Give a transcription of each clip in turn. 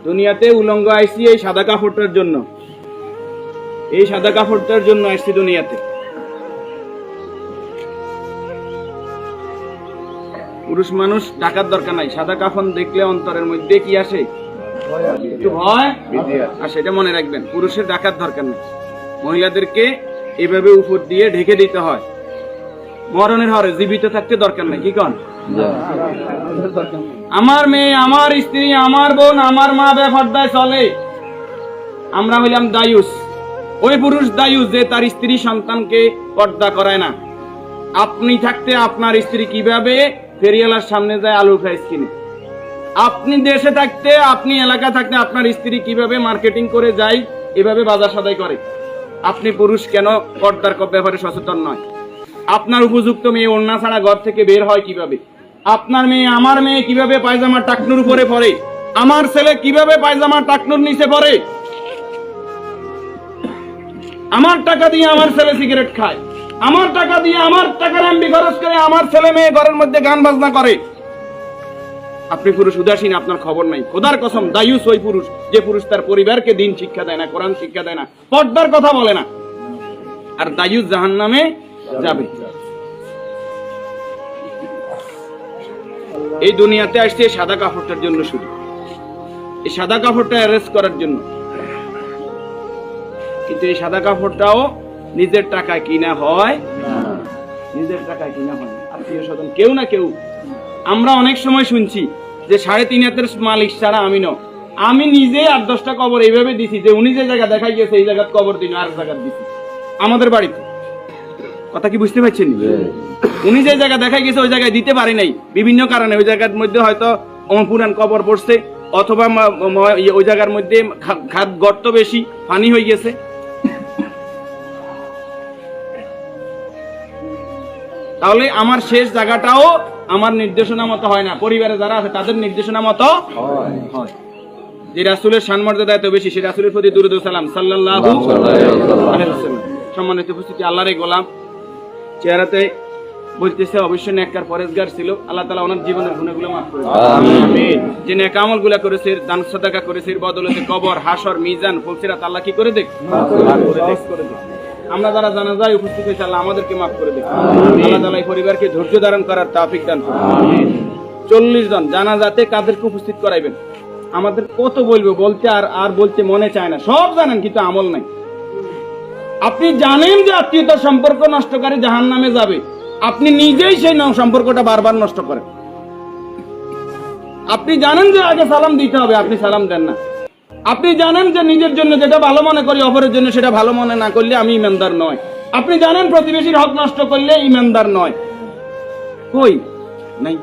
দুনিয়াতে উলঙ্গ আইসি এই সাদা কাপড়টার জন্য, এই সাদা কাপড়টার জন্য আসছি দুনিয়াতে। পুরুষ মানুষ ঢাকার দরকার নাই, সাদা কাফন দেখলে অন্তরের মধ্যে কি আসে? একটু ভয় আর সেটা মনে রাখবেন, পুরুষের ঢাকার দরকার নেই। মহিলাদেরকে এভাবে উপর দিয়ে ঢেকে দিতে হয়। মরণের হরে জীবিত থাকতে দরকার নাই। কি কন? আমার মেয়ে, আমার স্ত্রী, আমার বোন, আমার মা বেপরদায় চলে, আমরা হইলাম দায়ুস। ওই পুরুষ দায়ুস যে তার স্ত্রী সন্তানকে পর্দা করায় না। আপনি থাকতে আপনার স্ত্রী কিভাবে ফেরিওয়ালার সামনে যায় আলু ফ্রাইস কিনে? আপনি দেশে থাকতে, আপনি এলাকা থাকতে আপনার স্ত্রী কিভাবে মার্কেটিং করে যায়, এভাবে বাজার সদাই করে? আপনি পুরুষ কেন পর্দার ব্যাপারে সচেতন নয়? আপনার উপযুক্ত মেয়ে ওড়না ছাড়া ঘর থেকে বের হয় কিভাবে? আপনার মেয়ে, আমার মেয়ে কিভাবে পায়জামা টাকনুর উপরে পরে? আমার ছেলে কিভাবে পায়জামা টাকনুর নিচে পরে? আমার টাকা দিয়ে আমার ছেলে সিগারেট খায়, আমার টাকা দিয়ে আমার টাকার এমবি খরচ করে আমার ছেলে মেয়ে ঘরের মধ্যে গান বাজনা করে। আপনি পুরুষ উদাসীন, আপনার খবর নাই। খোদার কসম, দায়ুস ওই পুরুষ যে পুরুষ তার পরিবারকে দিন শিক্ষা দেয় না, কোরআন শিক্ষা দেয় না, পর্দার কথা বলে না। আর দায়ুস জাহান্নামে যাবে। এই দুনিয়াতে আসছে সাদা কাপড়টার জন্য, শুধু এই সাদা কাপড়টা অ্যারেস্ট করার জন্য। কিন্তু এই সাদা কাপড়টাও নিজের টাকায় কিনা হয়, নিজের টাকায় কিনা হয়। আত্মীয় স্বজন কেউ না কেউ, আমরা অনেক সময় শুনছি যে 3.5 হাতের মালিক ছাড়া আমি ন। আমি নিজে 8-10টা কবর এইভাবে দিছি যে উনি যে জায়গা দেখাই গেছে এই জায়গায় কবর দিন আর জায়গা দিছি আমাদের বাড়িতে। কথা কি বুঝতে পারছেন? উনি যে জায়গা দেখাই গেছে ওই জায়গায় দিতে পারি নাই বিভিন্ন কারণে। ওই জায়গার মধ্যে হয়তো পুরান কবর পড়ছে, অথবা ওই জায়গার মধ্যে খাদ গর্ত বেশি, পানি হয়ে গেছে। তাহলে আমার শেষ জায়গাটাও আমার নির্দেশনা মতো হয় না, পরিবারে যারা আছে তাদের নির্দেশনা মতো হয়। যে রাসূলের শানমর্যাদা এত বেশি, সেই রাসূলের প্রতি দুরূদ ও সালাম সাল্লাল্লাহু আলাইহি ওয়াসাল্লাম। সম্মানিত উপস্থিতি, আল্লাহর এই গোলাম চেহারাতে বলতেছে অবশ্যই নেককার পরেজগার ছিল। আল্লাহ তাআলা ওনার জীবনের গুনাহগুলো মাফ করে দেন, আমিন। যে নেক আমলগুলো করেছে, দান সাদাকা করেছে, এর বদৌলতে কবর, হাসর, মিজান, ফুলসিরাত আল্লাহ কি করে দেখ, মাফ করে দেখ। আমরা যারা জানাজায় উপস্থিত হয়েছি আল্লাহ আমাদেরকে মাফ করে দেখ, আল্লাহ তাআলা এই পরিবারকে ধৈর্য ধারণ করার তৌফিক দান করুন, আমিন। 40 জন জানাজাতে কাদেরকে উপস্থিত করাইবেন? আমাদের কত বলবো, বলতে আর বলতে মনে চায় না। সব জানেন কিন্তু আমল নাই। আপনি জানেন যে আত্মীয়তার সম্পর্ক নষ্টকারী জাহান্নামে যাবে, আপনি নিজেই সেই সম্পর্কটা বারবার নষ্ট করেন। আপনি জানেন যে আগে সালাম দিতে হবে, আপনি সালাম দেন না। আপনি জানেন যে নিজের জন্য যেটা ভালো মনে করি অপরের জন্য সেটা ভালো মনে না করলে আমি ইমানদার নয়। আপনি জানেন প্রতিবেশীর হক নষ্ট করলে ইমানদার নয়। কই নাই,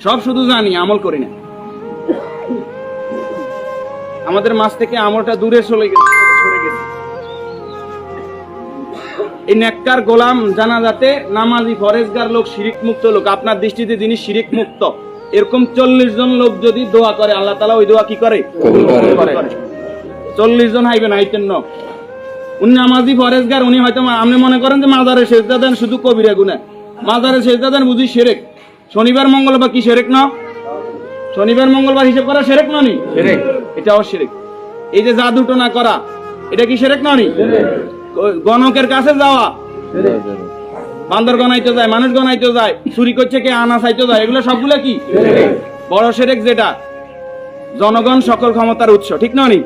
সব শুধু জানি, আমল করি না। আমাদের মাঝ থেকে আমলটা দূরে সরে গেছে। এই নেককার গোলাম জানাজাতে নামাজি ফরেজগার লোক, শিরিক মুক্ত লোক, আপনার দৃষ্টিতে যিনি শিরিক মুক্ত, এরকম 40 জন লোক যদি দোয়া করে আল্লাহ তাআলা ওই দোয়া কি করে? 40 জন হাইবেন আইতেন না। উনি নামাজি ফরেজগার, উনি হয়তো আপনি মনে করেন যে মাজারে সেজদা দেন শুধু কবিরা গুনাহ, মাজারে সেজদা দেন বুঝি শিরক। শনিবার মঙ্গলবার কি শিরক না? শনিবার মঙ্গলবার হিসাব করা শিরক না নি? শিরক, এটাও শিরক। এই যে জাদু টোনা করা, এটা কি শিরক না নি? গণকের কাছে যাওয়া, বান্দর গনাইতে যায়, মানুষ গনাইতে যায়, চুরি করছে কে, আনা চাইতে যায়, এগুলো সবগুলো কি বড় শিরক। যেটা জনগণ সকল ক্ষমতার উৎস, ঠিক না নি?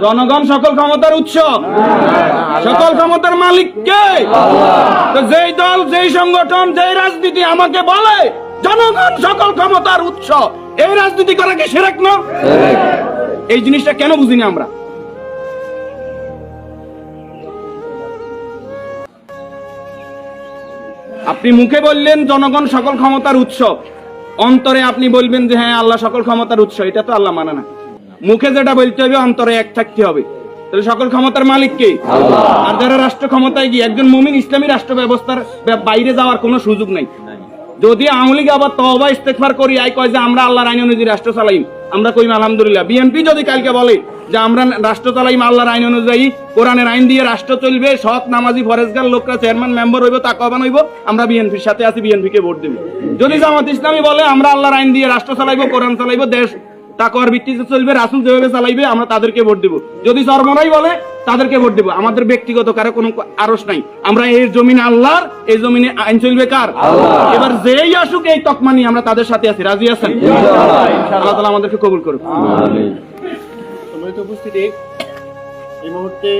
জনগণ সকল ক্ষমতার উৎস, সকল ক্ষমতার মালিক কে? তো যেই দল, যেই সংগঠন, যেই রাজনীতি আমাকে বলে জনগণ সকল ক্ষমতার উৎস, এই রাজনীতি করা কি শিরক না? এই জিনিসটা কেন বুঝিনি আমরা? আপনি মুখে বললেন জনগণ সকল ক্ষমতার উৎস, অন্তরে আপনি বলবেন যে হ্যাঁ আল্লাহ সকল ক্ষমতার উৎস, এটা তো আল্লাহ মানে না। মুখে যেটা বলতে হবে অন্তরে এক থাকতে হবে। তাহলে সকল ক্ষমতার মালিক কে? আল্লাহ। আর যারা রাষ্ট্র ক্ষমতায় গিয়ে, একজন মুমিন ইসলামী রাষ্ট্র ব্যবস্থার বাইরে যাওয়ার কোনো সুযোগ নাই। যদি আওয়ামী লীগ আবার তওবা ইস্তেগফার করি আই কয় যে আমরা আল্লাহর আইন অনুযায়ী রাষ্ট্র চালাইম, আমরা কইম আলহামদুলিল্লাহ। বিএনপি যদি কালকে বলে যে আমরা রাষ্ট্র চালাইম আল্লাহর আইন অনুযায়ী, কোরআনের আইন দিয়ে রাষ্ট্র চলবে, সৎ নামাজি ফরেজগার লোকরা চেয়ারম্যান মেম্বার হইব, তাকওয়াবান হইব, আমরা বিএনপির সাথে আছি, বিএনপি কে ভোট দেব। যদি জামাত ইসলামী বলে আমরা আল্লাহর আইন দিয়ে রাষ্ট্র চালাইবো, কোরআন চালাইবো, দেশ তাকওয়ার ভিত্তিতে চলবে, রাসূল যেভাবে চালাইবে আমরা তাদেরকে ভোট দেব। যদি চরমরাই বলে তাদেরকে ভোট দেব। আমাদের ব্যক্তিগত কারো কোনো আরশ নাই। আমরা এই জমিনে আল্লাহর, এই জমিনে আইন চলবে কার? আল্লাহ। এবার যেই আসুক এই তকমা নিয়ে আমরা তাদের সাথে আছি। রাজি আছেন? ইনশাআল্লাহ। আল্লাহ তাআলা আমাদেরকে কবুল করুন। আমিন। সম্মানিত উপস্থিতি, এই মুহূর্তে